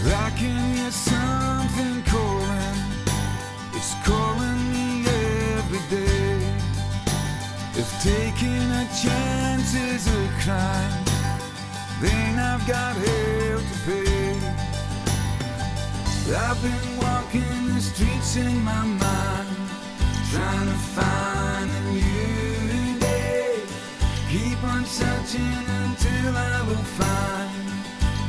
I can hear something calling. It's calling me every day. If taking a chance is a crime, then I've got hell to pay. I've been walking the streets in my mind, trying to find a new day. Keep on searching until I will find,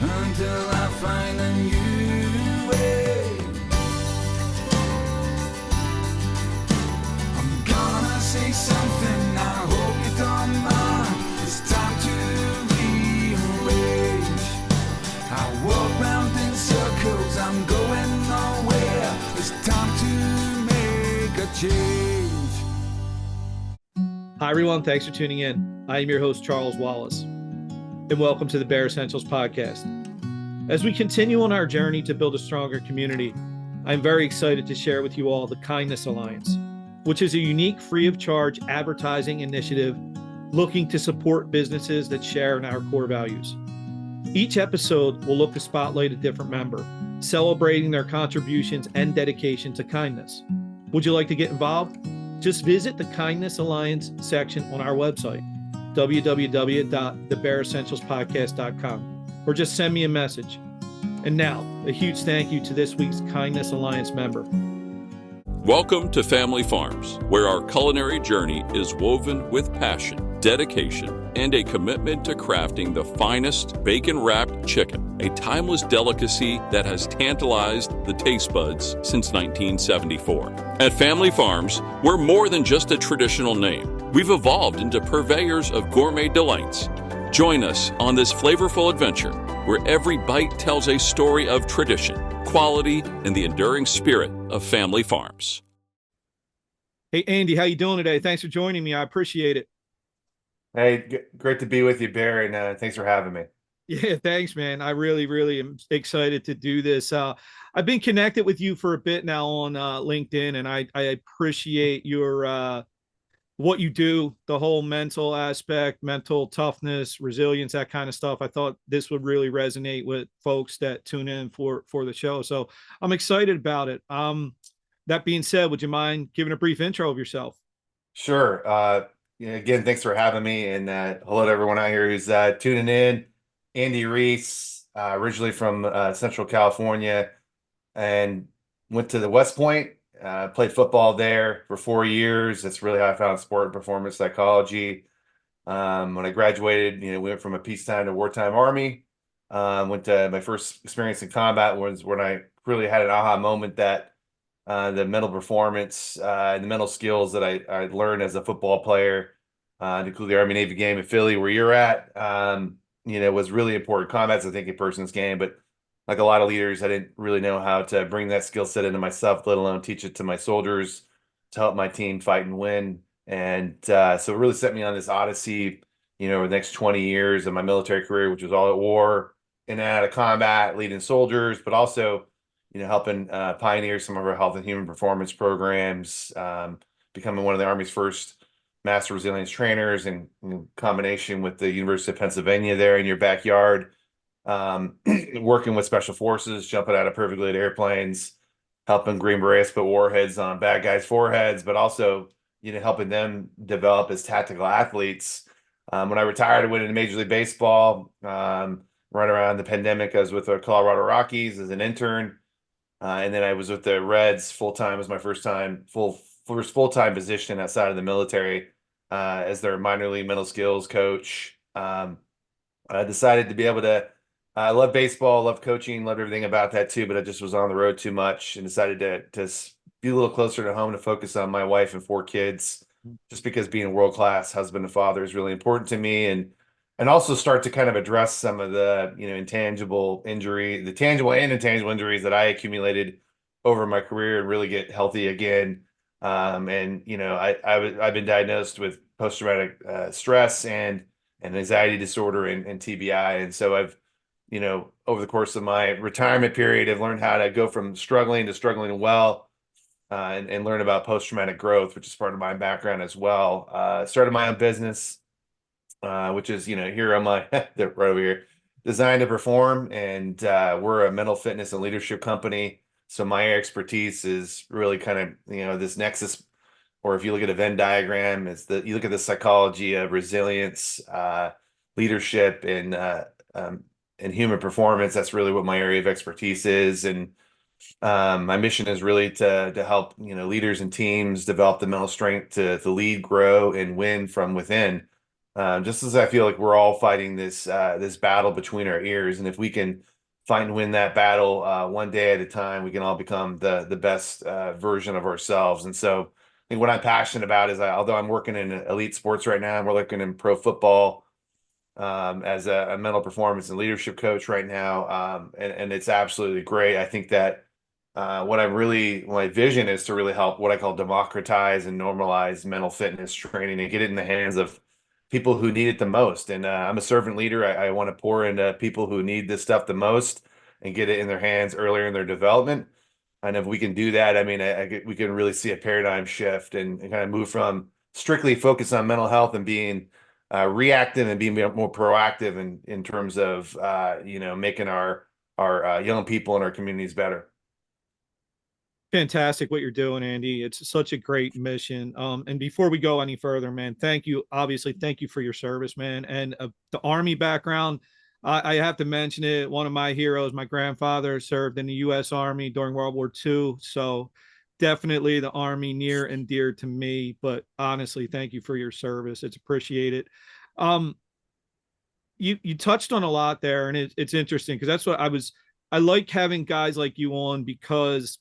until I find a new way. I'm gonna say something, I hope you don't mind. It's time to rearrange. I walk round in circles, I'm going nowhere. It's time to make a change. Hi, everyone. Thanks for tuning in. I am your host, Charles Wallace, and welcome to the Bear Essentials podcast. As we continue on our journey to build a stronger community, I'm very excited to share with you all the Kindness Alliance, which is a unique, free of charge advertising initiative looking to support businesses that share in our core values. Each episode will look to spotlight a different member, celebrating their contributions and dedication to kindness. Would you like to get involved? Just visit the Kindness Alliance section on our website, www.thebearessentialspodcast.com, or just send me a message. And now, a huge thank you to this week's Kindness Alliance member. Welcome to Family Farms, where our culinary journey is woven with passion, dedication, and a commitment to crafting the finest bacon-wrapped chicken, a timeless delicacy that has tantalized the taste buds since 1974. At Family Farms, we're more than just a traditional name. We've evolved into purveyors of gourmet delights. Join us on this flavorful adventure, where every bite tells a story of tradition, quality, and the enduring spirit of Family Farms. Hey, Andy, how you doing today? Thanks for joining me. I appreciate it. Hey, great to be with you, Bear, and thanks for having me. Yeah, thanks, man. I really am excited to do this. I've been connected with you for a bit now on LinkedIn, and I appreciate your what you do, the whole mental aspect, mental toughness, resilience, that kind of stuff. I thought this would really resonate with folks that tune in for the show. So I'm excited about it. That being said, would you mind giving a brief intro of yourself? Sure. Again, thanks for having me, and hello to everyone out here who's tuning in. Andy Reese, originally from Central California, and went to the West Point. Played football there for 4 years. That's really how I found sport and performance psychology. When I graduated, we went from a peacetime to wartime Army. Went to my first experience in combat was when I really had an aha moment that the mental performance and the mental skills that I learned as a football player, to include the Army Navy game in Philly, where you're at, was really important. Combat's, I think, a person's game, but like a lot of leaders, I didn't really know how to bring that skill set into myself, let alone teach it to my soldiers to help my team fight and win. And so it really set me on this odyssey, over the next 20 years of my military career, which was all at war, in and out of combat, leading soldiers, but also, helping pioneer some of our health and human performance programs, becoming one of the Army's first master resilience trainers in combination with the University of Pennsylvania there in your backyard. Working with special forces, jumping out of perfectly lit airplanes, helping Green Berets put warheads on bad guys' foreheads, but also, helping them develop as tactical athletes. When I retired, I went into Major League Baseball. Right around the pandemic, I was with the Colorado Rockies as an intern. And then I was with the Reds full-time. It was my first full-time position outside of the military, as their minor league mental skills coach. I decided to be able to, I love baseball, love coaching, loved everything about that too, but I just was on the road too much and decided to be a little closer to home, to focus on my wife and 4 kids, just because being a world-class husband and father is really important to me, and also start to kind of address some of the, the tangible and intangible injuries that I accumulated over my career and really get healthy again. I've been diagnosed with post-traumatic stress and anxiety disorder and TBI. And so I've, over the course of my retirement period, I've learned how to go from struggling to struggling well, and learn about post-traumatic growth, which is part of my background as well. Started my own business, which is, here on my, right over here, designed to perform, and we're a mental fitness and leadership company. So my expertise is really kind of, this nexus, or if you look at a Venn diagram, you look at the psychology of resilience, leadership, and human performance. That's really what my area of expertise is. And my mission is really to help, leaders and teams develop the mental strength to lead, grow, and win from within. Just as I feel like we're all fighting this battle between our ears, and if we can fight and win that battle one day at a time, we can all become the best version of ourselves. And so, I think what I'm passionate about is, although I'm working in elite sports right now, we're looking in pro football as a mental performance and leadership coach right now, and it's absolutely great. I think that my vision is to really help what I call democratize and normalize mental fitness training and get it in the hands of people who need it the most. And I'm a servant leader. I want to pour into people who need this stuff the most and get it in their hands earlier in their development. And if we can do that, I mean, we can really see a paradigm shift and kind of move from strictly focus on mental health and being reactive and being more proactive in terms of making our young people in our communities better. Fantastic what you're doing, Andy. It's such a great mission. And before we go any further, man, thank you. Obviously, thank you for your service, man. And the Army background, I have to mention it. One of my heroes, my grandfather served in the U.S. Army during World War II. So definitely the Army near and dear to me. But honestly, thank you for your service. It's appreciated. Um, you touched on a lot there, and it's interesting because that's what I like having guys like you on, because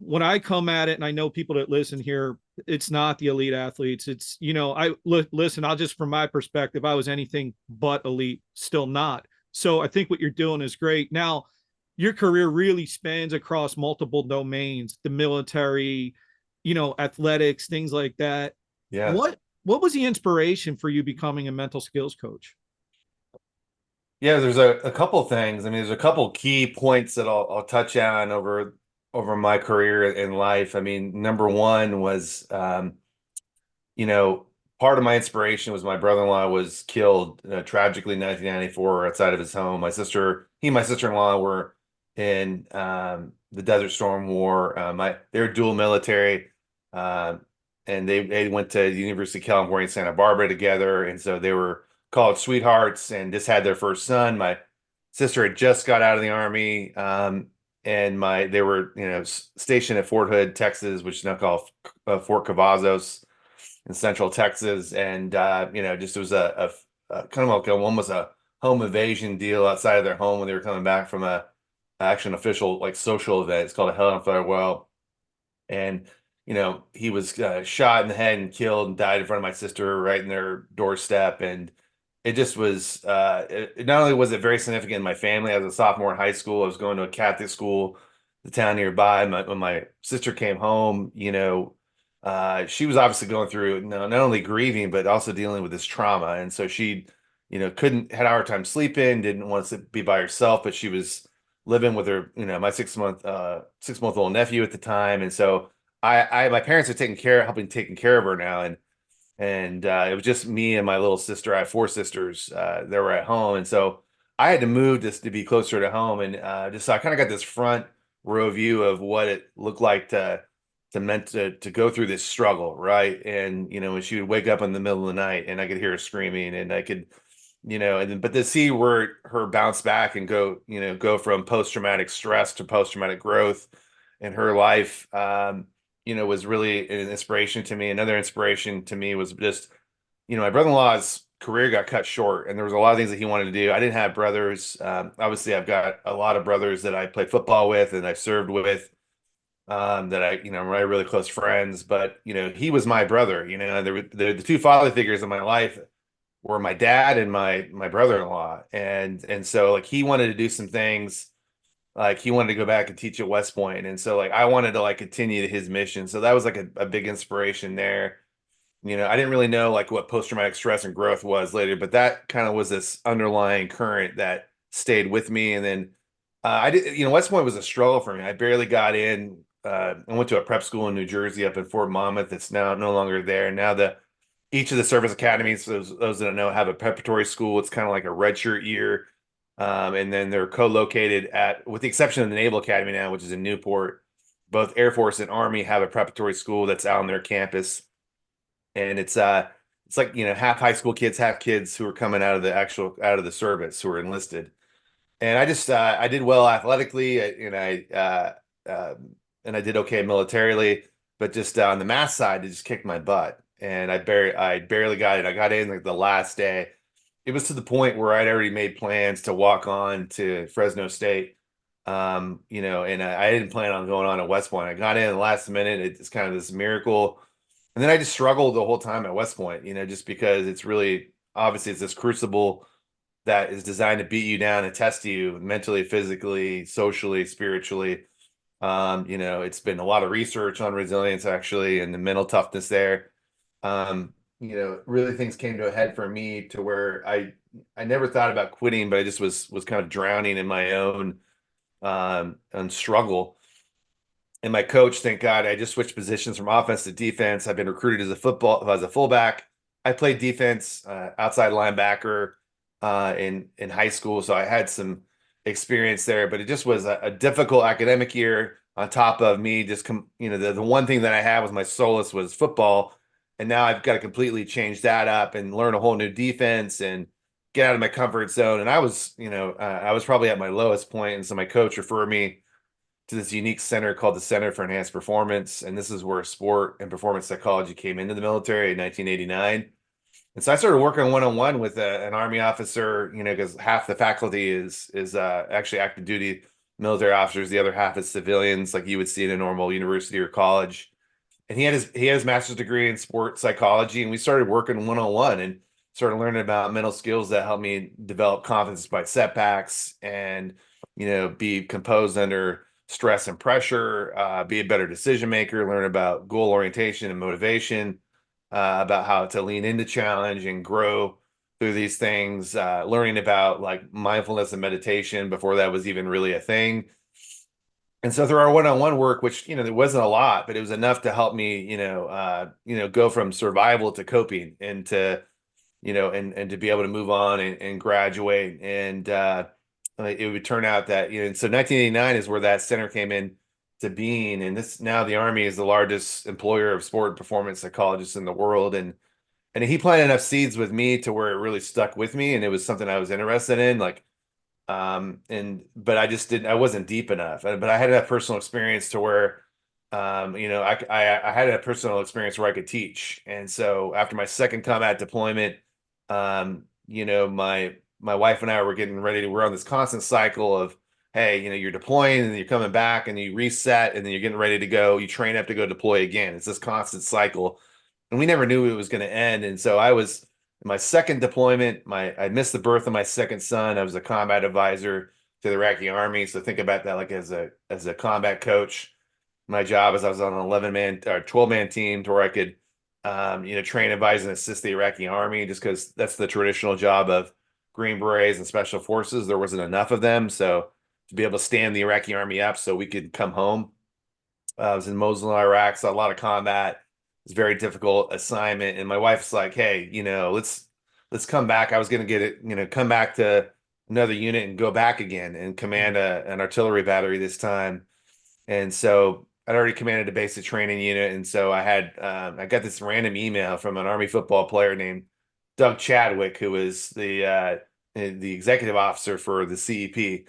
when I come at it, and I know people that listen here, it's not the elite athletes. It's, listen, I'll just, from my perspective, I was anything but elite, still not. So I think what you're doing is great. Now, your career really spans across multiple domains, the military, athletics, things like that. Yeah. What was the inspiration for you becoming a mental skills coach? Yeah, there's a couple things. I mean, there's a couple key points that I'll touch on over my career in life. I mean, number one was, you know, part of my inspiration was my brother-in-law was killed tragically in 1994 outside of his home. He and my sister-in-law were in the Desert Storm War. They were dual military, and they went to the University of California, Santa Barbara together, and so they were college sweethearts and just had their first son. My sister had just got out of the Army, and they were stationed at Fort Hood, Texas, which is now called Fort Cavazos in Central Texas, and just it was a kind of like almost a home invasion deal outside of their home when they were coming back from actually an official like social event. It's called a Hell on Farewell, and he was shot in the head and killed and died in front of my sister right in their doorstep. And it just was not only was it very significant in my family. I was a sophomore in high school. I was going to a Catholic school, the town nearby. When my sister came home, she was obviously going through not only grieving but also dealing with this trauma. And so she had a hard time sleeping, didn't want to be by herself, but she was living with her my 6-month old nephew at the time. And so my parents are helping taking care of her now, and it was just me and my little sister. I have 4 sisters that were at home, and so I had to move just to be closer to home, and just so I kind of got this front row view of what it looked like to go through this struggle, right? And when she would wake up in the middle of the night, and I could hear her screaming, and I could, but to see her bounce back and go from post-traumatic stress to post-traumatic growth in her life, was really an inspiration to me. Another inspiration to me was just, my brother-in-law's career got cut short, and there was a lot of things that he wanted to do. I didn't have brothers. Obviously, I've got a lot of brothers that I played football with and I served with, that my really close friends. But he was my brother. The 2 father figures in my life were my dad and my brother-in-law, and so like he wanted to do some things. Like he wanted to go back and teach at West Point. And so like I wanted to like continue his mission. So that was like a big inspiration there. I didn't really know like what post-traumatic stress and growth was later, but that kind of was this underlying current that stayed with me. And then West Point was a struggle for me. I barely got in. I went to a prep school in New Jersey up in Fort Monmouth. It's now no longer there. Now each of the service academies, those that don't know, have a preparatory school. It's kind of like a redshirt year. And then they're co-located with the exception of the Naval Academy now, which is in Newport. Both Air Force and Army have a preparatory school that's out on their campus. And it's like, half high school kids, half kids who are coming out of the service who are enlisted. And I did well athletically, and I did okay militarily, but just on the math side, it just kicked my butt, and I barely got it. I got in like the last day. It was to the point where I'd already made plans to walk on to Fresno State, and I didn't plan on going on at West Point. I got in the last minute. It's kind of this miracle, and then I just struggled the whole time at West Point, just because it's really obviously it's this crucible that is designed to beat you down and test you mentally, physically, socially, spiritually. It's been a lot of research on resilience actually and the mental toughness there. Really things came to a head for me to where I never thought about quitting, but I just was kind of drowning in my own struggle. And my coach, thank God, I just switched positions from offense to defense. I've been recruited as a fullback. I played defense, outside linebacker, in high school, so I had some experience there. But it just was a difficult academic year. On top of me, the one thing that I had was my solace was football, and now I've got to completely change that up and learn a whole new defense and get out of my comfort zone. And I was probably at my lowest point, and so my coach referred me to this unique center called the Center for Enhanced Performance. And this is where sport and performance psychology came into the military in 1989. And so I started working one-on-one with an Army officer, because half the faculty is actually active duty military officers. The other half is civilians, like you would see in a normal university or college. And he had his master's degree in sport psychology. And we started working one-on-one and started learning about mental skills that helped me develop confidence despite setbacks and, be composed under stress and pressure, be a better decision maker, learn about goal orientation and motivation, about how to lean into challenge and grow through these things, learning about like mindfulness and meditation before that was even really a thing. And so through our one-on-one work, which, there wasn't a lot, but it was enough to help me, go from survival to coping and to, and to be able to move on and graduate. And it would turn out that, and so 1989 is where that center came in to being. And now the Army is the largest employer of sport and performance psychologists in the world. And he planted enough seeds with me to where it really stuck with me. And it was something I was interested in, like, but I wasn't deep enough, but I had that personal experience to where, I had a personal experience where I could teach. And so after my second combat deployment, my wife and I we're on this constant cycle of, hey, you're deploying and then you're coming back and you reset and then you're getting ready to go, you train up to go deploy again. It's this constant cycle. And we never knew it was going to end. And so I was in my second deployment, I missed the birth of my second son. I was a combat advisor to the Iraqi Army. So think about that like as a combat coach. My job is I was on an 11-man or 12-man team to where I could, train, advise, and assist the Iraqi Army, just because that's the traditional job of Green Berets and Special Forces. There wasn't enough of them. So to be able to stand the Iraqi Army up so we could come home. I was in Mosul, Iraq, saw a lot of combat. It's a very difficult assignment. And my wife's like, hey, let's come back. I was going to get it, come back to another unit and go back again and command an artillery battery this time. And so I'd already commanded a basic training unit. And so I got this random email from an Army football player named Doug Chadwick, who was the executive officer for the CEP,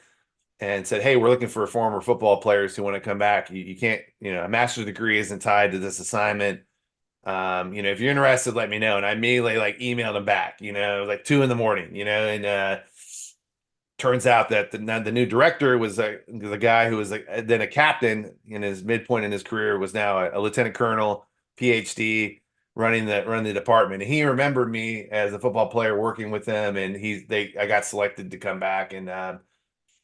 and said, hey, we're looking for former football players who want to come back. You can't, a master's degree isn't tied to this assignment. If you're interested, let me know. And I immediately emailed him back, like 2 a.m, and turns out that the new director was the guy who was then a captain in his midpoint in his career, was now a lieutenant colonel, PhD, running the department. And he remembered me as a football player working with them. And I got selected to come back, and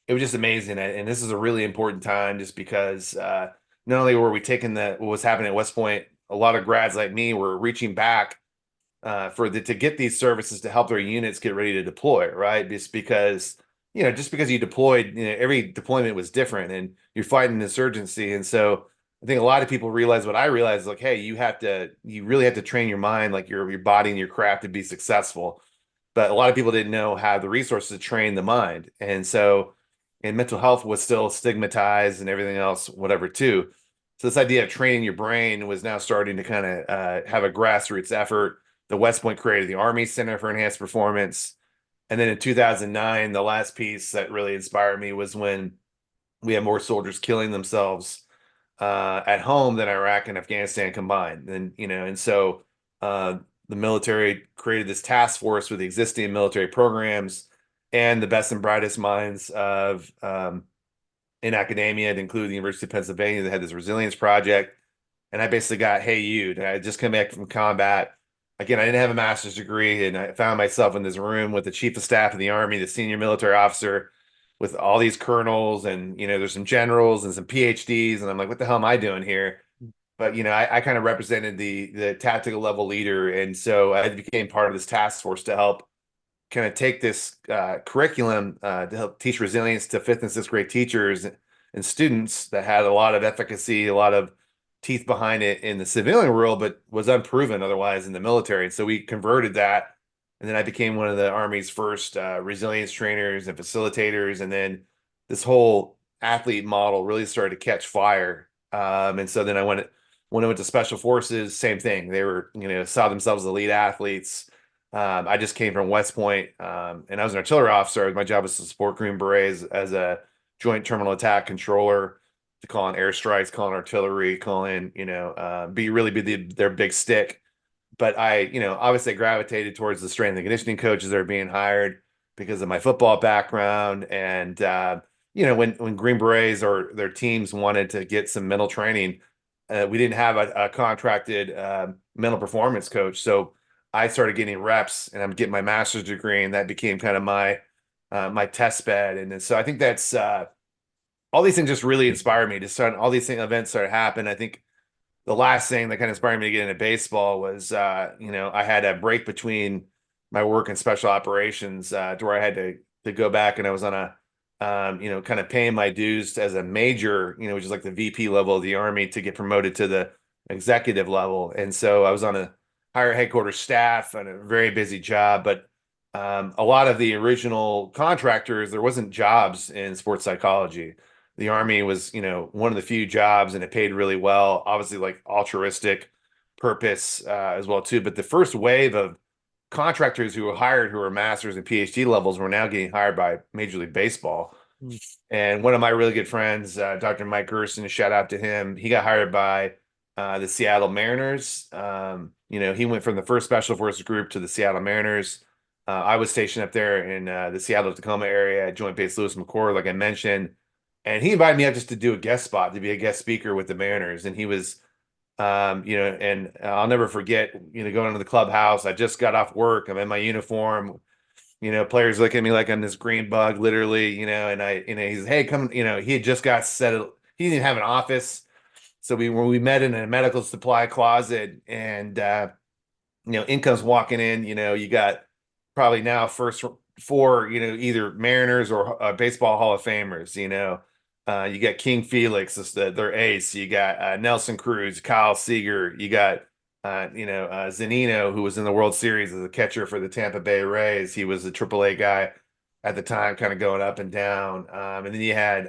it was just amazing. And this is a really important time just because not only were we taking what was happening at West Point, a lot of grads like me were reaching back to get these services to help their units get ready to deploy, right? Just because you deployed, every deployment was different and you're fighting insurgency. And so I think a lot of people realize what I realized, like, hey, you really have to train your mind, like your body and your craft to be successful. But a lot of people didn't know how the resources to train the mind. And so, and mental health was still stigmatized and everything else, whatever, too. So this idea of training your brain was now starting to kind of have a grassroots effort. The West Point created the Army Center for Enhanced Performance. And then in 2009, the last piece that really inspired me was when we had more soldiers killing themselves at home than Iraq and Afghanistan combined. And so uh, the military created this task force with the existing military programs and the best and brightest minds of in academia, to include the University of Pennsylvania, that had this resilience project. And I basically got, hey, I just come back from combat. Again, I didn't have a master's degree, and I found myself in this room with the chief of staff of the Army, the senior military officer, with all these colonels, and there's some generals and some PhDs, and I'm like, what the hell am I doing here? But I kind of represented the tactical level leader, and so I became part of this task force to help kind of take this curriculum to help teach resilience to fifth and sixth grade teachers and students that had a lot of efficacy, a lot of teeth behind it in the civilian world, but was unproven otherwise in the military. And so we converted that. And then I became one of the Army's first resilience trainers and facilitators. And then this whole athlete model really started to catch fire. And so then when I went to special forces, same thing. They were, saw themselves as elite athletes. I just came from West Point, and I was an artillery officer. My job was to support Green Berets as a joint terminal attack controller, to call in airstrikes, call in artillery, call in, be their big stick. But obviously I gravitated towards the strength and conditioning coaches that are being hired because of my football background. And, when Green Berets or their teams wanted to get some mental training, we didn't have a contracted mental performance coach. So I started getting reps, and I'm getting my master's degree, and that became kind of my test bed. And so I think that's all these things just really inspired me. All these events started happening. I think the last thing that kind of inspired me to get into baseball was, I had a break between my work in special operations to where I had to go back, and I was on a, kind of paying my dues as a major, which is like the VP level of the Army, to get promoted to the executive level. And so I was on a higher headquarters staff and a very busy job, but a lot of the original contractors, there wasn't jobs in sports psychology. The Army was, one of the few jobs, and it paid really well, obviously like altruistic purpose as well too. But the first wave of contractors who were hired, who were masters and PhD levels, were now getting hired by Major League Baseball. And one of my really good friends, Dr. Mike Gerson, shout out to him. He got hired by the Seattle Mariners. He went from the first Special Forces group to the Seattle Mariners. I was stationed up there in the Seattle Tacoma area at Joint Base Lewis McChord, like I mentioned. And he invited me up just to do a guest spot, to be a guest speaker with the Mariners. And he was, and I'll never forget, going into the clubhouse. I just got off work. I'm in my uniform. Players look at me like I'm this green bug, literally, and he says, hey, come, he had just got settled. He didn't have an office. So we met in a medical supply closet, and, income's walking in, you got probably now first four, either Mariners or baseball Hall of Famers, you got King Felix, their ace. You got Nelson Cruz, Kyle Seager. You got Zunino, who was in the World Series as a catcher for the Tampa Bay Rays. He was a AAA guy at the time, kind of going up and down. And then you had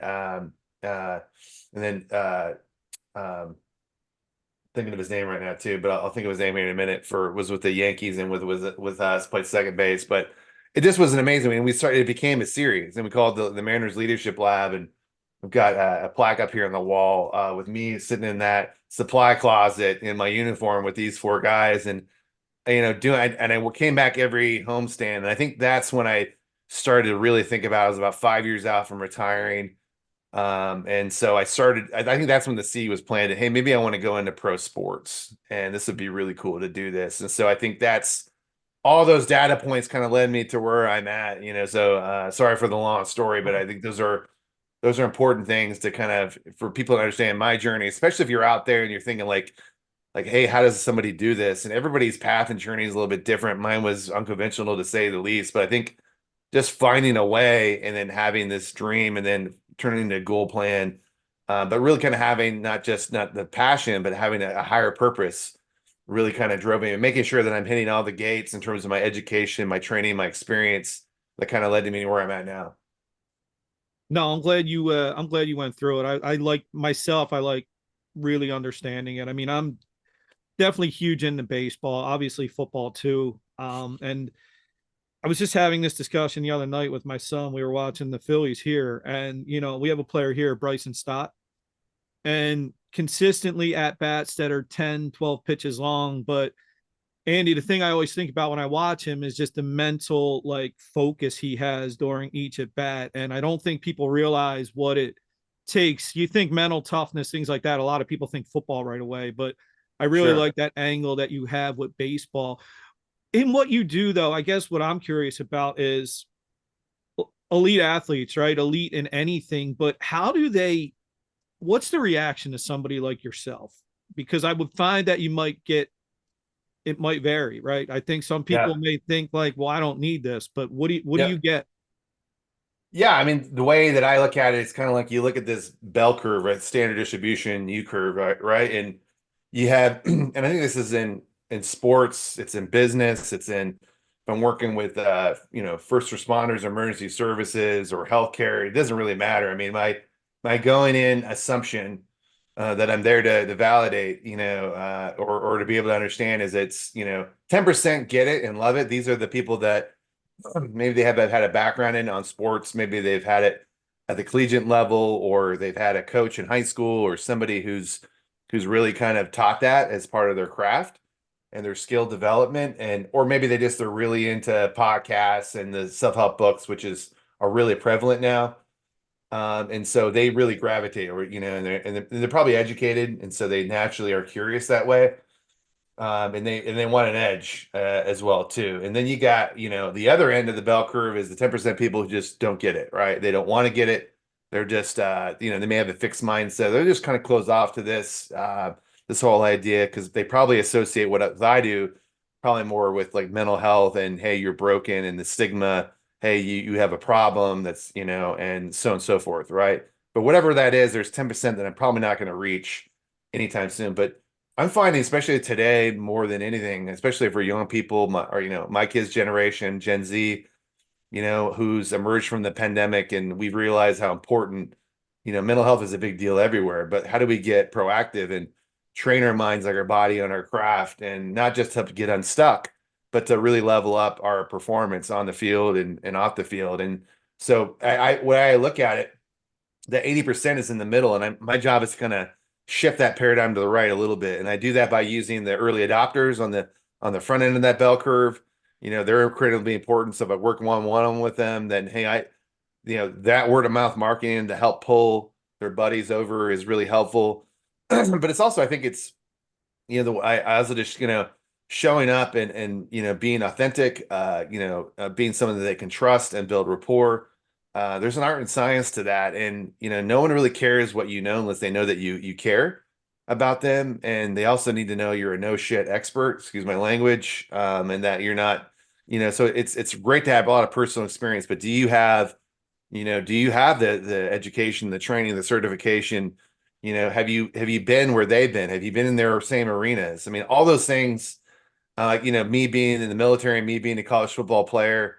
thinking of his name right now too, but I'll think of his name here in a minute. Was with the Yankees and with us, played second base. But it just was an amazing. I mean, it became a series, and we called the Mariners Leadership Lab, and we've got a plaque up here on the wall with me sitting in that supply closet in my uniform with these four guys, and I came back every homestand, and I think that's when I started to really think about. I was about 5 years out from retiring, and so I think that's when the seed was planted. Hey, maybe I want to go into pro sports, and this would be really cool to do this. And so I think that's all those data points kind of led me to where I'm at. So sorry for the long story, but I think those are important things to kind of, for people to understand my journey, especially if you're out there and you're thinking like, hey, how does somebody do this? And everybody's path and journey is a little bit different. Mine was unconventional, to say the least, but I think just finding a way and then having this dream and then turning into a goal plan But really kind of having not the passion, but having a higher purpose really kind of drove me, and making sure that I'm hitting all the gates in terms of my education, my training, my experience that kind of led to me where I'm at now. No, I'm glad you went through it. I like myself, I like really understanding it. I mean, I'm definitely huge into baseball, obviously football too. And I was just having this discussion the other night with my son. We were watching the Phillies here, and we have a player here, Bryson Stott, and consistently at bats that are 10, 12 pitches long. But Andy, the thing I always think about when I watch him is just the mental like focus he has during each at bat. And I don't think people realize what it takes. You think mental toughness, things like that. A lot of people think football right away, but I really Sure. like that angle that you have with baseball. In what you do, though, I guess what I'm curious about is elite athletes, right? Elite in anything, but what's the reaction to somebody like yourself? Because I would find that it might vary, right? I think some people Yeah. may think like, well, I don't need this, but what do Yeah. you get? Yeah, I mean, the way that I look at it, it's kind of like you look at this bell curve, right? Standard distribution, U curve, right? Right. And you have, and I think this is in sports, it's in business, it's in if I'm working with first responders, emergency services, or healthcare, it doesn't really matter. I mean, my going in assumption that I'm there to validate, or to be able to understand is it's 10% get it and love it. These are the people that maybe they have had a background in on sports. Maybe they've had it at the collegiate level, or they've had a coach in high school, or somebody who's really kind of taught that as part of their craft and their skill development. And or maybe they're really into podcasts and the self-help books, which are really prevalent now. And so they really gravitate, or and they're probably educated, and so they naturally are curious that way. And they want an edge as well too. And then you got the other end of the bell curve is the 10% people who just don't get it, right? They don't want to get it. They're just they may have a fixed mindset. They're just kind of closed off to this whole idea because they probably associate what I do probably more with like mental health and hey, you're broken, and the stigma, hey, you have a problem that's and so on and so forth, right? But whatever that is, there's 10% that I'm probably not going to reach anytime soon. But I'm finding, especially today, more than anything, especially for young people, my kids' generation, Gen Z, who's emerged from the pandemic, and we've realized how important, mental health is a big deal everywhere. But how do we get proactive and train our minds like our body on our craft, and not just to get unstuck, but to really level up our performance on the field and off the field. And so when I look at it, the 80% is in the middle, and my job is to kind of shift that paradigm to the right a little bit. And I do that by using the early adopters on the front end of that bell curve. They're critically important. So if I work one-on-one with them, then hey, that word of mouth marketing to help pull their buddies over is really helpful. But it's also, I think it's, I also just, showing up and being authentic, being someone that they can trust and build rapport. There's an art and science to that, and no one really cares what unless they know that you care about them, and they also need to know you're a no shit expert, excuse my language, and that you're not, So it's great to have a lot of personal experience, but do you have the education, the training, the certification? Have you been where they've been? Have you been in their same arenas? I mean, all those things. Me being in the military, me being a college football player,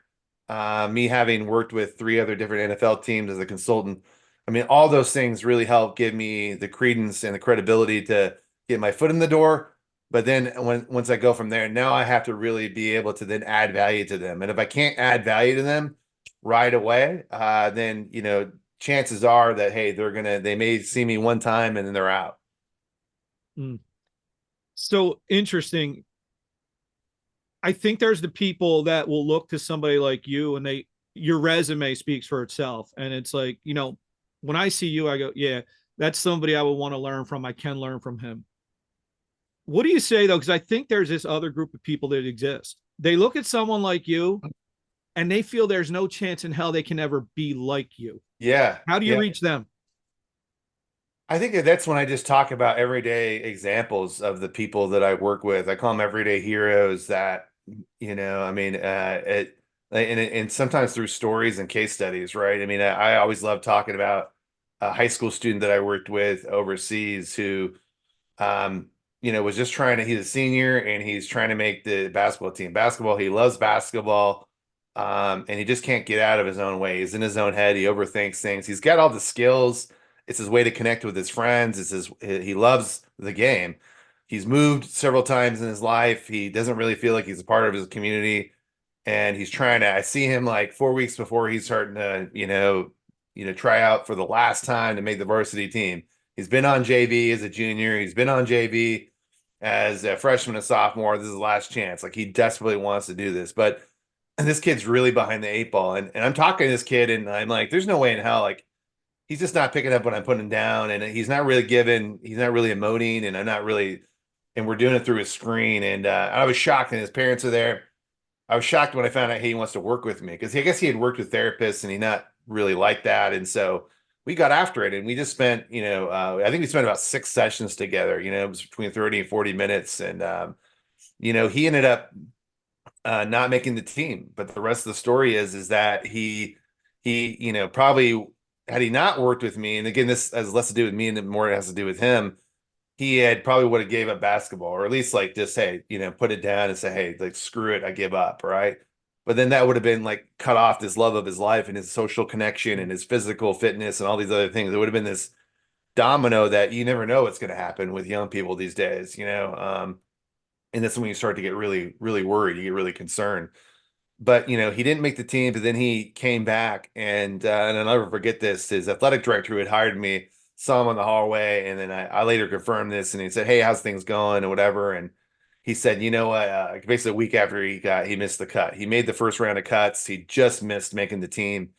me having worked with 3 other different NFL teams as a consultant. I mean, all those things really help give me the credence and the credibility to get my foot in the door. But then once I go from there, now I have to really be able to then add value to them. And if I can't add value to them right away, then chances are that hey, they may see me one time and then they're out. Mm. So interesting. I think there's the people that will look to somebody like you, and your resume speaks for itself. And it's like, when I see you, I go, yeah, that's somebody I would want to learn from. I can learn from him. What do you say though? Because I think there's this other group of people that exist. They look at someone like you and they feel there's no chance in hell they can ever be like you. Yeah. How do you reach them? I think that's when I just talk about everyday examples of the people that I work with. I call them everyday heroes that, I mean, and sometimes through stories and case studies, right? I mean, I always love talking about, a high school student that I worked with overseas who, was just he's a senior and he's trying to make the basketball team. Basketball, he loves basketball. And he just can't get out of his own way. He's in his own head. He overthinks things. He's got all the skills. It's his way to connect with his friends. He loves the game. He's moved several times in his life. He doesn't really feel like he's a part of his community. And I see him like 4 weeks before he's starting to, try out for the last time to make the varsity team. He's been on JV as a junior. He's been on JV as a freshman and sophomore. This is the last chance. Like, he desperately wants to do this, but this kid's really behind the eight ball. And I'm talking to this kid and I'm like, there's no way in hell. Like, he's just not picking up when I'm putting him down, and he's not really emoting, and we're doing it through his screen. And I was shocked, and his parents are there. I was shocked when I found out he wants to work with me, because I guess he had worked with therapists and he not really like that. And so we got after it, and we just spent, I think we spent about 6 sessions together. It was between 30 and 40 minutes. And, he ended up not making the team. But the rest of the story is that he, probably had he not worked with me, and again, this has less to do with me and more it has to do with him, he had probably would have gave up basketball, or at least like just, hey, put it down and say, hey, like, screw it, I give up, right? But then that would have been like cut off this love of his life and his social connection and his physical fitness and all these other things. It would have been this domino that you never know what's going to happen with young people these days, and that's when you start to get really, really worried. You get really concerned. But, he didn't make the team, but then he came back, and I'll never forget this. His athletic director who had hired me saw him on the hallway, and then I later confirmed this, and he said, hey, how's things going and whatever. And he said, you know what, basically a week after he missed the cut. He made the first round of cuts. He just missed making the team.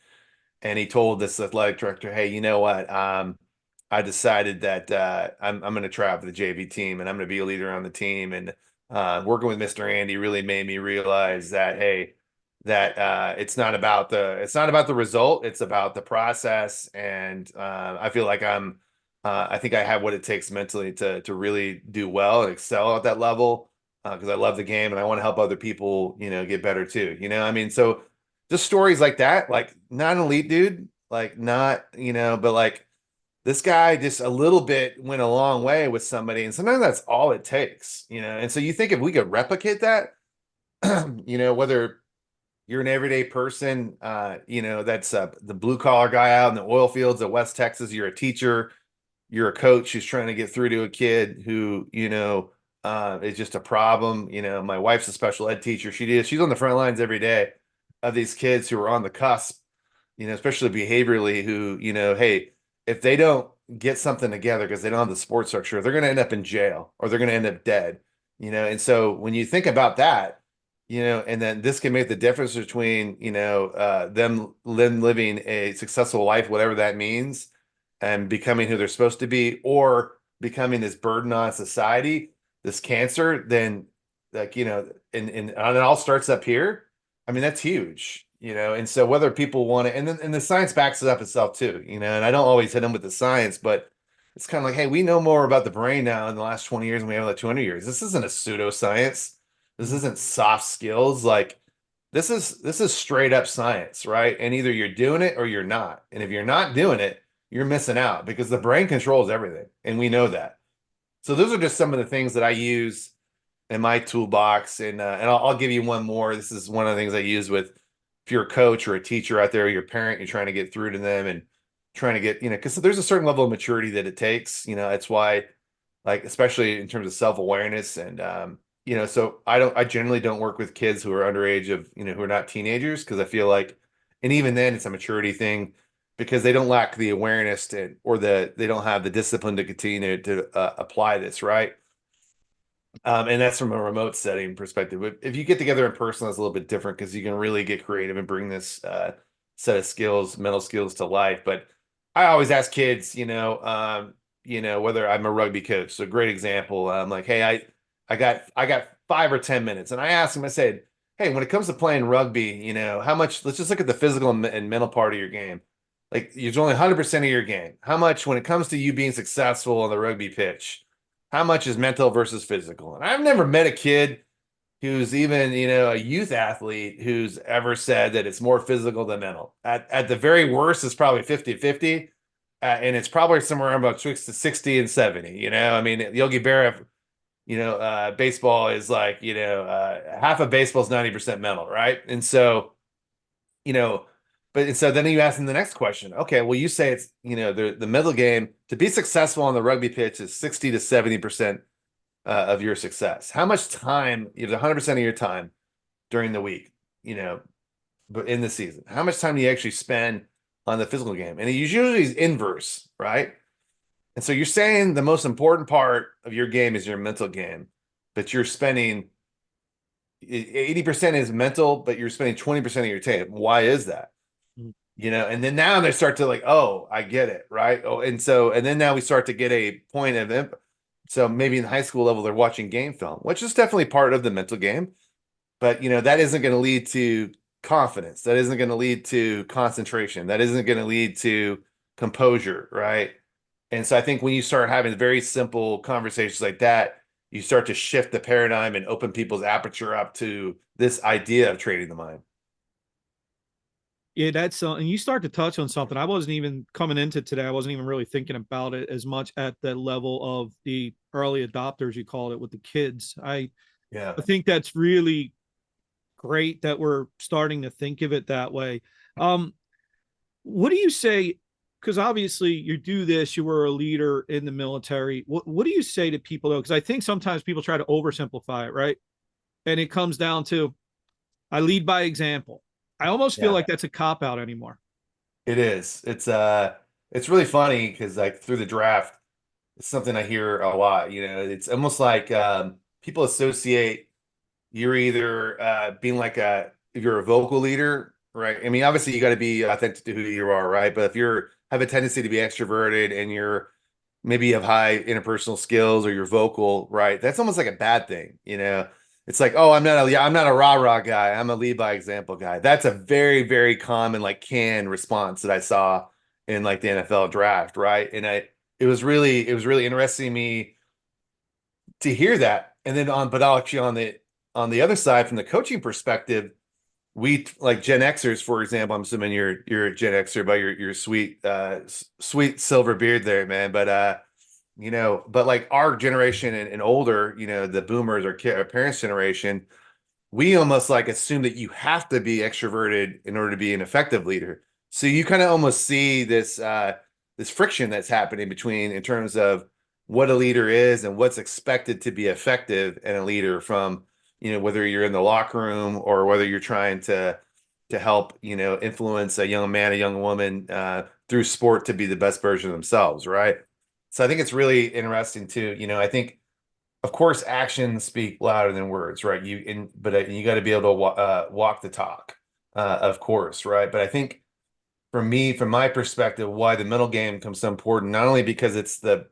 And he told this athletic director, hey, you know what, I decided that I'm going to try out for the JV team, and I'm going to be a leader on the team. And working with Mr. Andy really made me realize that, hey, that it's not about the result, it's about the process. And I feel like I think I have what it takes mentally to really do well and excel at that level, because I love the game and I want to help other people, get better too. I mean, so just stories like that, like, not an elite dude, like, not, but like, this guy just a little bit went a long way with somebody, and sometimes that's all it takes. And so you think if we could replicate that, whether you're an everyday person, that's the blue collar guy out in the oil fields of West Texas, you're a teacher, you're a coach who's trying to get through to a kid who, is just a problem. My wife's a special ed teacher. She's on the front lines every day of these kids who are on the cusp, especially behaviorally, who, hey, if they don't get something together because they don't have the support structure, they're going to end up in jail or they're going to end up dead. And so when you think about that, and then this can make the difference between, them living a successful life, whatever that means, and becoming who they're supposed to be, or becoming this burden on society, this cancer, then, like, and it all starts up here. I mean, that's huge, and so whether people want to, and then, and the science backs it up itself too, and I don't always hit them with the science, but it's kind of like, hey, we know more about the brain now in the last 20 years than we have in the 200 years. This isn't a pseudoscience. This isn't soft skills. Like, this is straight up science, right? And either you're doing it or you're not. And if you're not doing it, you're missing out, because the brain controls everything. And we know that. So those are just some of the things that I use in my toolbox. And I'll give you one more. This is one of the things I use with, if you're a coach or a teacher out there, or your parent, you're trying to get through to them and trying to get, because there's a certain level of maturity that it takes. That's why, like, especially in terms of self-awareness and, so I generally don't work with kids who are underage of, who are not teenagers, because I feel like, and even then it's a maturity thing, because they don't lack the awareness they don't have the discipline to continue to apply this, right? And that's from a remote setting perspective. But if you get together in person, that's a little bit different, because you can really get creative and bring this set of skills, mental skills, to life. But I always ask kids, whether I'm a rugby coach. So a great example. I'm like, hey, I got 5 or 10 minutes. And I asked him, I said, hey, when it comes to playing rugby, how much, let's just look at the physical and mental part of your game. Like, it's only 100% of your game. How much, when it comes to you being successful on the rugby pitch, how much is mental versus physical? And I've never met a kid who's even, a youth athlete who's ever said that it's more physical than mental. At the very worst, it's probably 50-50. and it's probably somewhere about 60 and 70. I mean, Yogi Berra, baseball is like, half of baseball is 90% mental, right? And so, you know, and so then you ask them the next question. Okay, well, you say it's, the mental game to be successful on the rugby pitch is 60 to 70% of your success. How much time, 100% of your time during the week, but in the season, how much time do you actually spend on the physical game? And it usually is inverse, right? And so you're saying the most important part of your game is your mental game, but you're spending 80% is mental, but you're spending 20% of your time. Why is that? Mhm. And then now they start to like, oh, I get it, right? Oh, and then now we start to get a point of so maybe in the high school level, they're watching game film, which is definitely part of the mental game. But that isn't going to lead to confidence. That isn't going to lead to concentration. That isn't going to lead to composure, right? And so I think when you start having very simple conversations like that, you start to shift the paradigm and open people's aperture up to this idea of training the mind. Yeah, that's and you start to touch on something I wasn't even coming into today. I wasn't even really thinking about it as much at the level of the early adopters, you called it, with the kids. Yeah. I think that's really great that we're starting to think of it that way. What do you say? Because obviously you do this, you were a leader in the military. What do you say to people though? Because I think sometimes people try to oversimplify it, right? And it comes down to I lead by example. I almost feel Yeah. like that's a cop out anymore. It is. It's really funny because like through the draft, it's something I hear a lot. It's almost like people associate you're either being like if you're a vocal leader, right? I mean, obviously you got to be authentic to who you are, right? But if you're have a tendency to be extroverted and you're maybe you have high interpersonal skills or you're vocal, right? That's almost like a bad thing. It's like, oh, I'm not a rah-rah guy. I'm a lead by example guy. That's a very, very common like canned response that I saw in like the NFL draft, right? And it was really interesting to me to hear that. And then but actually on the other side, from the coaching perspective, we like Gen Xers, for example. I'm assuming you're a Gen Xer by your sweet silver beard there, man. But like our generation and older, the boomers or our parents' generation, we almost like assume that you have to be extroverted in order to be an effective leader. So you kind of almost see this friction that's happening between in terms of what a leader is and what's expected to be effective in a leader from whether you're in the locker room or whether you're trying to help influence a young man, a young woman through sport to be the best version of themselves, right? So I think it's really interesting too. I think of course actions speak louder than words, right? But you got to be able to walk the talk, of course, right? But I think for me, from my perspective, why the mental game becomes so important, not only because it's the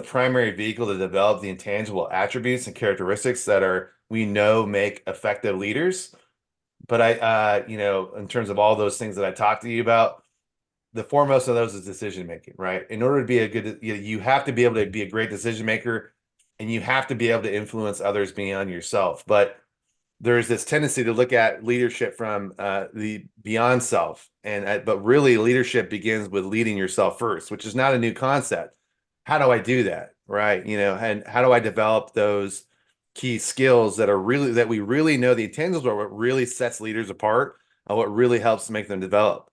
primary vehicle to develop the intangible attributes and characteristics that we know make effective leaders, but in terms of all those things that I talked to you about, the foremost of those is decision making, right? In order to be a good, you have to be able to be a great decision maker, and you have to be able to influence others beyond yourself. But there's this tendency to look at leadership from the beyond self, but really leadership begins with leading yourself first, which is not a new concept. How do I do that, right? And how do I develop those key skills that we really know the intangibles are what really sets leaders apart and what really helps make them develop.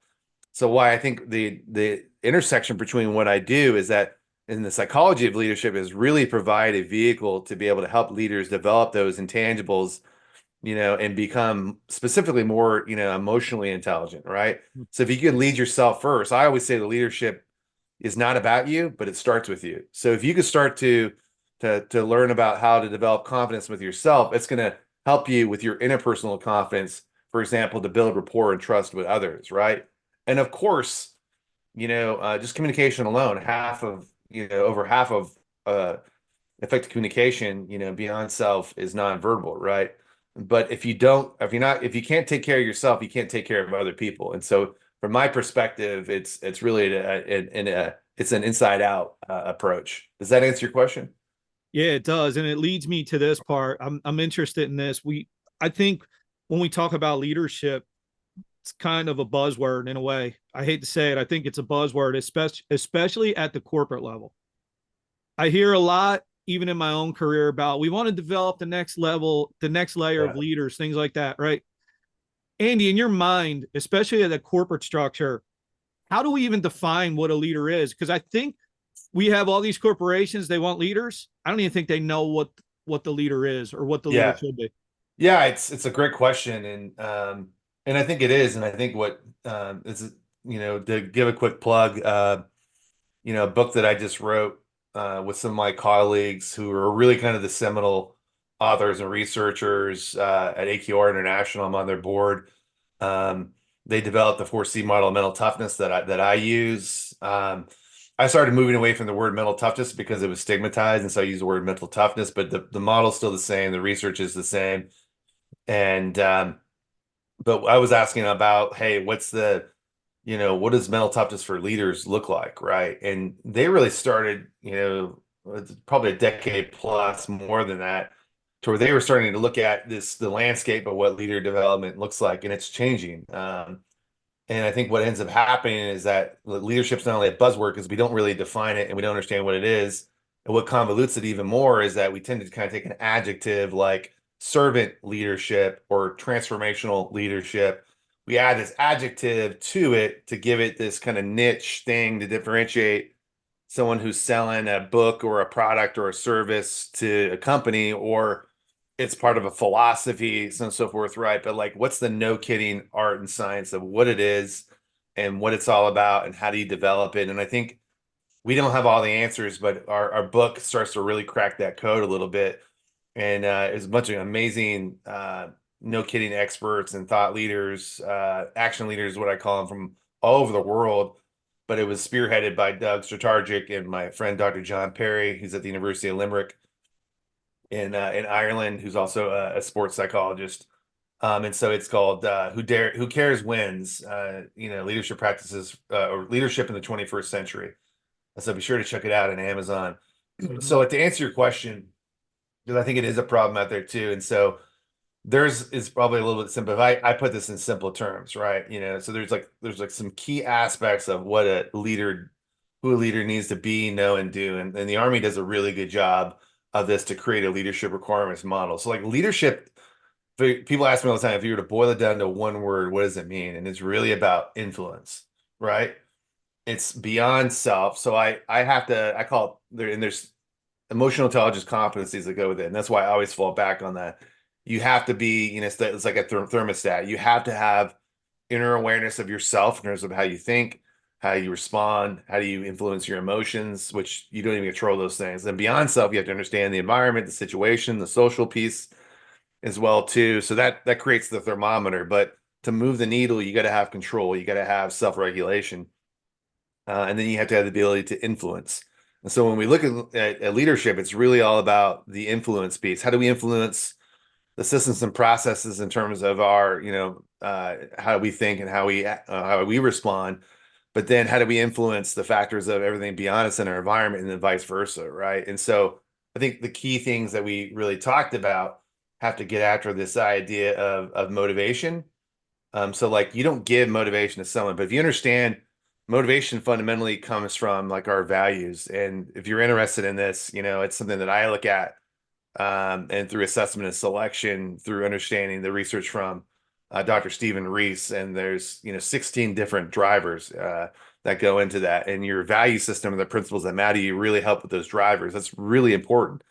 So why I think the intersection between what I do is that in the psychology of leadership is really provide a vehicle to be able to help leaders develop those intangibles, and become specifically more, emotionally intelligent, right? So if you can lead yourself first, I always say the leadership is not about you, but it starts with you. So if you can start to learn about how to develop confidence with yourself, it's going to help you with your interpersonal confidence, for example, to build rapport and trust with others, right? And of course, just communication alone, over half of effective communication, beyond self is nonverbal, right? But if you can't take care of yourself, you can't take care of other people. And so from my perspective, it's really it's an inside out approach. Does that answer your question? Yeah, it does. And it leads me to this part. I'm interested in this. I think when we talk about leadership, it's kind of a buzzword in a way. I hate to say it. I think it's a buzzword, especially at the corporate level. I hear a lot, even in my own career, about we want to develop the next level, the next layer of leaders, things like that, right? Andy, in your mind, especially at the corporate structure, how do we even define what a leader is? Because I think we have all these corporations, they want leaders. I don't even think they know what the leader is or what the leader should be. Yeah, it's a great question, and I think it is, and I think what is, to give a quick plug, a book that I just wrote with some of my colleagues who are really kind of the seminal authors and researchers at AQR International. I'm on their board. They developed the 4C model of mental toughness that I use. I started moving away from the word mental toughness because it was stigmatized, and so I use the word mental toughness, but the model's still the same, the research is the same. And but I was asking about, hey, what does mental toughness for leaders look like, right? And they really started, probably a decade plus more than that, to where they were starting to look at the landscape of what leader development looks like, and it's changing. And I think what ends up happening is that leadership's not only a buzzword because we don't really define it and we don't understand what it is. And what convolutes it even more is that we tend to kind of take an adjective like servant leadership or transformational leadership. We add this adjective to it to give it this kind of niche thing to differentiate someone who's selling a book or a product or a service to a company, or it's part of a philosophy, so on and so forth, right? But like, what's the no kidding art and science of what it is and what it's all about and how do you develop it? And I think we don't have all the answers, but our book starts to really crack that code a little bit. And there's a bunch of amazing, no kidding experts and thought leaders, action leaders, what I call them, from all over the world. But it was spearheaded by Doug Stratargic and my friend, Dr. John Perry, who's at the University of Limerick in Ireland, who's also a sports psychologist. And so it's called Who Cares Wins, leadership practices or leadership in the 21st century. So be sure to check it out on Amazon. Mm-hmm. So to answer your question, because I think it is a problem out there too. And so is probably a little bit simple. I put this in simple terms, right? So there's like some key aspects of what who a leader needs to be, know, and do. And the Army does a really good job of this to create a leadership requirements model. So like leadership, people ask me all the time, if you were to boil it down to one word, what does it mean? And it's really about influence, right? It's beyond self. So I call it there, and there's emotional intelligence competencies that go with it. And that's why I always fall back on that. You have to be, it's like a thermostat. You have to have inner awareness of yourself in terms of how you think, how you respond, how do you influence your emotions, which you don't even control those things. And beyond self, you have to understand the environment, the situation, the social piece as well too. So that creates the thermometer. But to move the needle, you got to have control. You got to have self-regulation. And then you have to have the ability to influence. And so when we look at leadership, it's really all about the influence piece. How do we influence the systems and processes in terms of our, how we think and how we respond? But then how do we influence the factors of everything beyond us in our environment, and then vice versa, right? And so I think the key things that we really talked about have to get after this idea of motivation. So like, you don't give motivation to someone, but if you understand motivation fundamentally comes from like our values. And if you're interested in this, it's something that I look at, and through assessment and selection, through understanding the research from Dr. Andy Reise, and there's 16 different drivers that go into that, and your value system and the principles that matter, you really help with those drivers. That's really important.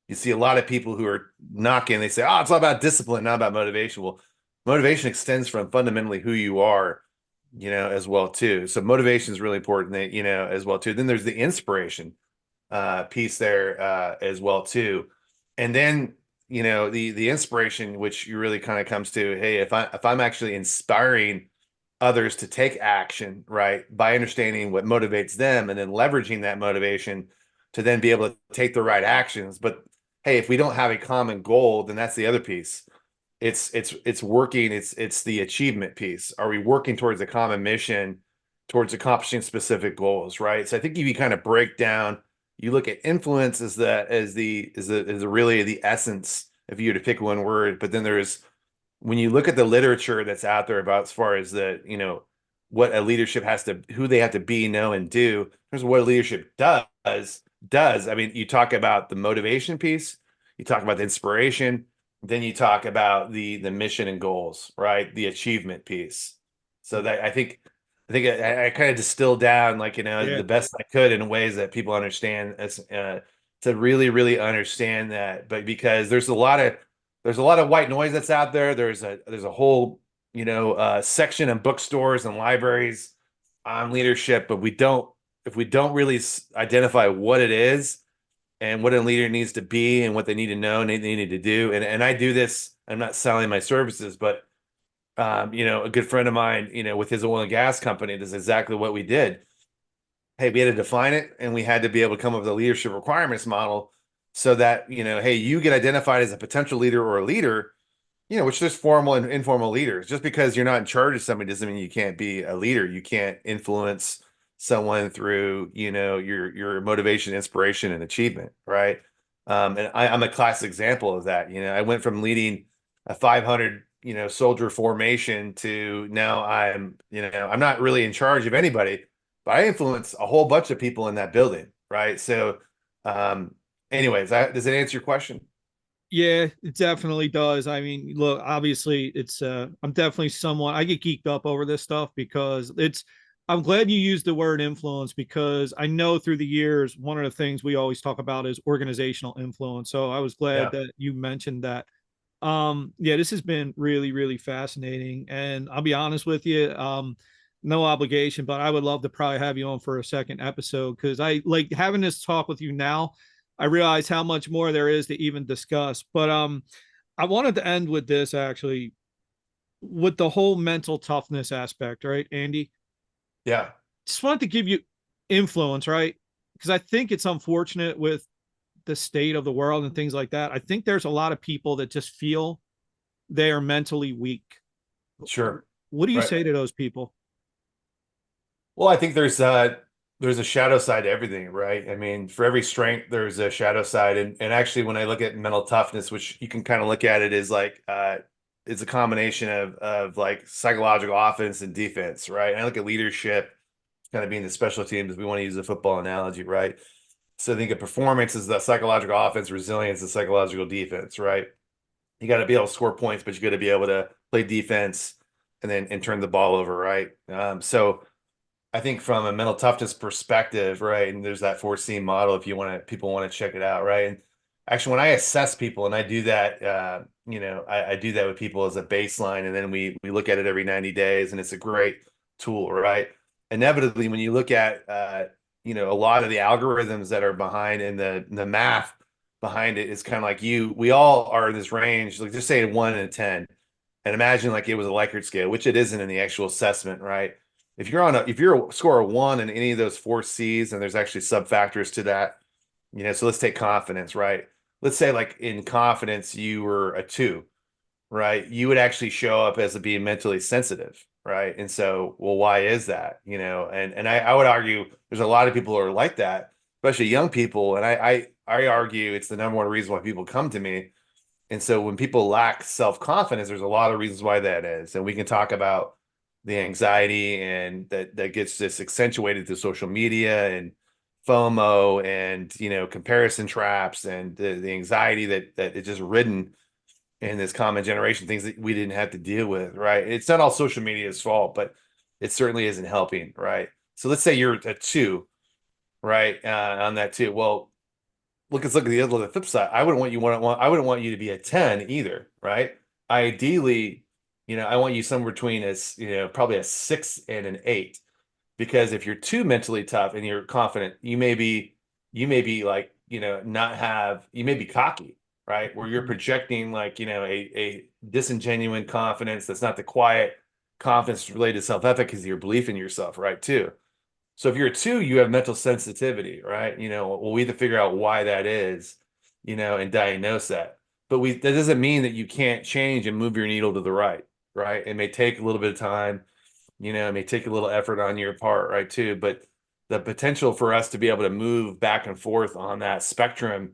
You see a lot of people who are knocking, they say, oh, it's all about discipline, not about motivation. Well, motivation extends from fundamentally who you are, as well too. So motivation is really important, as well too. Then there's the inspiration piece there as well too. And then, the inspiration, which you really kind of comes to, hey, if I'm actually inspiring others to take action, right, by understanding what motivates them and then leveraging that motivation to then be able to take the right actions. But hey, if we don't have a common goal, then that's the other piece. It's working. It's the achievement piece. Are we working towards a common mission, towards accomplishing specific goals, right? So I think if you kind of break down, you look at influence as really the essence, if you were to pick one word, but then there's when you look at the literature that's out there about as far as what a leadership who they have to be, know, and do, in terms of what a leadership does. I mean, you talk about the motivation piece, you talk about the inspiration, then you talk about the mission and goals, right? The achievement piece. So that I kind of distilled down Yeah. the best I could in ways that people understand to really, really understand that. But because there's a lot of white noise that's out there. There's a whole section in bookstores and libraries on leadership, but if we don't really identify what it is and what a leader needs to be and what they need to know and they need to do. And I do this. I'm not selling my services, but a good friend of mine, with his oil and gas company, this is exactly what we did. Hey, we had to define it, and we had to be able to come up with a leadership requirements model so that, hey, you get identified as a potential leader or a leader, which there's formal and informal leaders. Just because you're not in charge of somebody doesn't mean you can't be a leader. You can't influence someone through, your motivation, inspiration, and achievement, right? And I'm a classic example of that. I went from leading a 500, soldier formation to now I'm not really in charge of anybody, but I influence a whole bunch of people in that building, right? So, anyways, does it answer your question? Yeah, it definitely does. I mean, look, obviously it's I'm definitely someone I get geeked up over this stuff because I'm glad you used the word influence because I know through the years one of the things we always talk about is organizational influence. So I was glad Yeah. that you mentioned that. Yeah, this has been really, really fascinating. And I'll be honest with you, no obligation, but I would love to probably have you on for a second episode because I like having this talk with you now. I realize how much more there is to even discuss. But I wanted to end with this actually, with the whole mental toughness aspect, right, Andy? Yeah. Just wanted to give you influence, right? Because I think it's unfortunate with the state of the world and things like that. I think there's a lot of people that just feel they are mentally weak. Sure. What do you Right. say to those people? Well, I think there's a shadow side to everything, right? I mean, for every strength, there's a shadow side. And actually, when I look at mental toughness, which you can kind of look at it as it's a combination of like psychological offense and defense, right? And I look at leadership kind of being the special teams. We want to use a football analogy, right? So I think of performance is the psychological offense, resilience is psychological defense, right? You got to be able to score points, but you got to be able to play defense and turn the ball over, right? So I think from a mental toughness perspective, right, and there's that 4C model if people want to check it out, right? And actually, when I assess people, and I do that, I do that with people as a baseline, and then we look at it every 90 days, and it's a great tool, right? Inevitably, when you look at a lot of the algorithms that are behind and the math behind it is kind of like we all are in this range, like just say 1 and 10, and imagine like it was a Likert scale, which it isn't in the actual assessment, right? If you're a score of 1 in any of those 4Cs, and there's actually sub factors to that, so let's take confidence, right? Let's say like in confidence, you were a 2, right? You would actually show up as being mentally sensitive, right? And so, well, why is that? And I would argue there's a lot of people who are like that, especially young people. And I argue it's the number one reason why people come to me. And so when people lack self-confidence, there's a lot of reasons why that is. And we can talk about the anxiety and that gets just accentuated through social media and FOMO and comparison traps and the anxiety that it's just ridden in this common generation, things that we didn't have to deal with, right? It's not all social media's fault, but it certainly isn't helping, right? So let's say you're a 2, right? On that 2. Well, let's look at the flip side. I wouldn't want you to be a 10 either, right? Ideally, I want you somewhere between probably a 6 and an 8. Because if you're too mentally tough and you're confident, you may be like, you may be cocky, right? Where you're projecting like, a disingenuine confidence that's not the quiet confidence related to self-efficacy or belief in yourself, right? Too. So if you're a 2, you have mental sensitivity, right? We have to figure out why that is, and diagnose that. But that doesn't mean that you can't change and move your needle to the right, right? It may take a little bit of time, it may take a little effort on your part, right, too. But the potential for us to be able to move back and forth on that spectrum,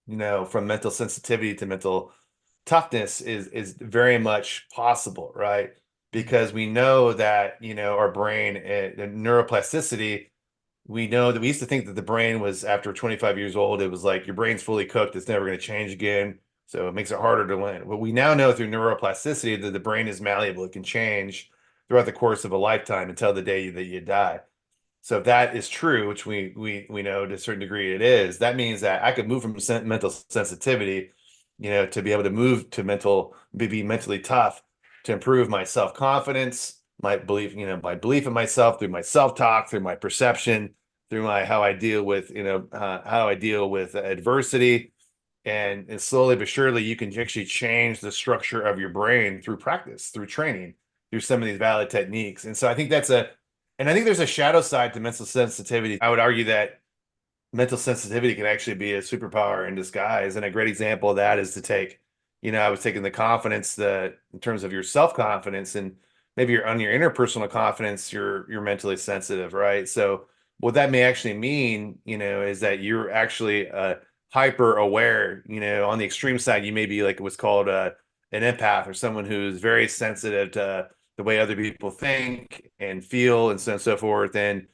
from mental sensitivity to mental toughness is very much possible, right? Because we know that, our brain, the neuroplasticity, we know that we used to think that the brain was, after 25 years old, it was like your brain's fully cooked. It's never going to change again. So it makes it harder to learn. But we now know through neuroplasticity that the brain is malleable. It can change throughout the course of a lifetime until the day that you die. So if that is true, which we know to a certain degree it is, that means that I could move from mental sensitivity, to be able to move to be mentally tough, to improve my self-confidence, my belief in myself, through my self-talk, through my perception, through how I deal with, adversity. And slowly but surely, you can actually change the structure of your brain through practice, through training, through some of these valid techniques. And so I think and I think there's a shadow side to mental sensitivity. I would argue that mental sensitivity can actually be a superpower in disguise. And a great example of that is to take, I was taking the confidence, in terms of your self-confidence, and maybe on your interpersonal confidence, you're mentally sensitive, right? So what that may actually mean, is that you're actually hyper aware. On the extreme side, you may be like what's called an empath, or someone who's very sensitive to the way other people think and feel, and so on and so forth. And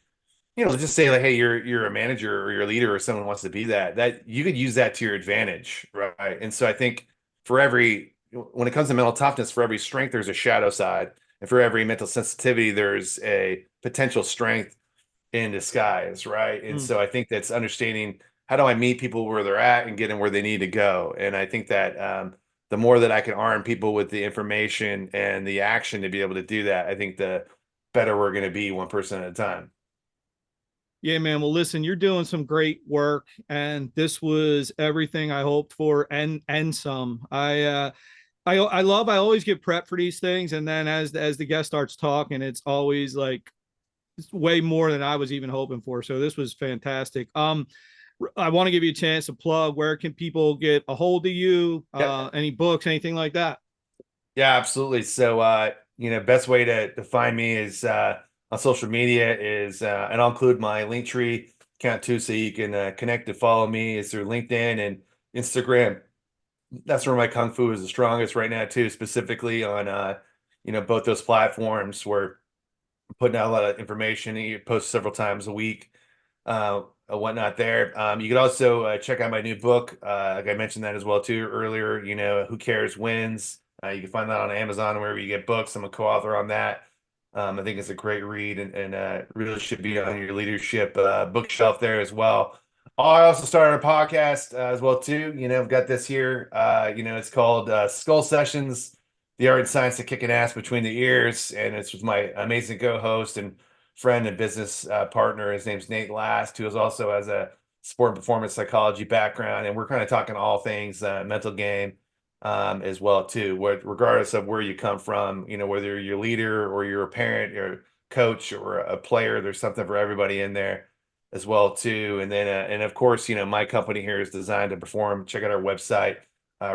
let's just say, like, hey, you're a manager or you're a leader, or someone wants to be that you could use that to your advantage, right? And so I think when it comes to mental toughness, for every strength there's a shadow side, and for every mental sensitivity there's a potential strength in disguise, right? And so I think that's understanding, how do I meet people where they're at and get them where they need to go? And I think that the more that I can arm people with the information and the action to be able to do that, I think the better we're going to be, one person at a time. Yeah, man. Well, listen, you're doing some great work, and this was everything I hoped for, and some. I always get prepped for these things, and then as the guest starts talking, it's always like it's way more than I was even hoping for. So this was fantastic. I want to give you a chance to plug. Where can people get a hold of you? Any books, anything like that? Yeah, absolutely. So, best way to find me is on social media is, and I'll include my Linktree account too, so you can connect and follow me, is through LinkedIn and Instagram. That's where my Kung Fu is the strongest right now too, specifically on, both those platforms. We're putting out a lot of information. You post several times a week, whatnot there. You could also check out my new book. Like I mentioned that as well too earlier, Who Cares Wins. You can find that on Amazon, wherever you get books. I'm a co-author on that. I think it's a great read, and really should be on your leadership bookshelf there as well. I also started a podcast as well too. I've got this here. It's called Skull Sessions: The Art and Science of Kicking Ass Between the Ears, and it's with my amazing co-host and friend and business partner. His name's Nate Last, who also has a sport and performance psychology background, and we're kind of talking all things mental game as well too. Regardless of where you come from, whether you're a leader or you're a parent or a coach or a player, there's something for everybody in there as well too. And then and of course, my company here is Designed to Perform. Check out our website.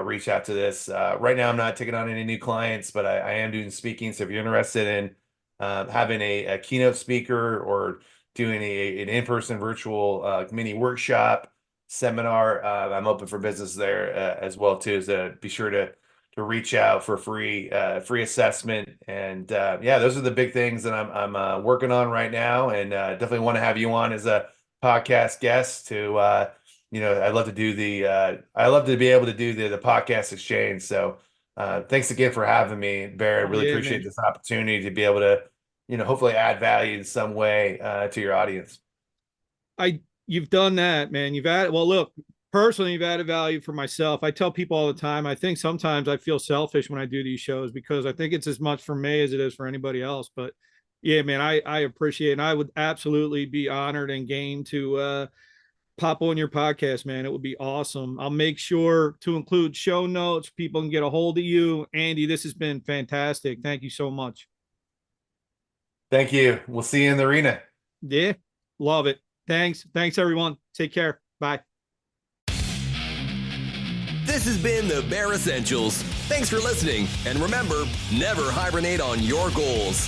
Reach out to this. Right now, I'm not taking on any new clients, but I am doing speaking. So if you're interested in having a keynote speaker, or doing an in-person virtual mini workshop, seminar, I'm open for business there as well too. So be sure to reach out for free assessment. And those are the big things that I'm working on right now, and definitely want to have you on as a podcast guest to I'd love to do I love to be able to do the podcast exchange. So thanks again for having me, Barry. I really appreciate this opportunity to be able to hopefully add value in some way to your audience. You've done that, man. Look, personally, you've added value for myself. I tell people all the time, I think sometimes I feel selfish when I do these shows, because I think it's as much for me as it is for anybody else. But yeah, man, I appreciate it. And I would absolutely be honored and game to pop on your podcast, man. It would be awesome. I'll make sure to include show notes. People can get a hold of you. Andy, this has been fantastic. Thank you so much. Thank you. We'll see you in the arena. Yeah, love it. Thanks, everyone. Take care. Bye. This has been the Bear Essentials. Thanks for listening. And remember, never hibernate on your goals.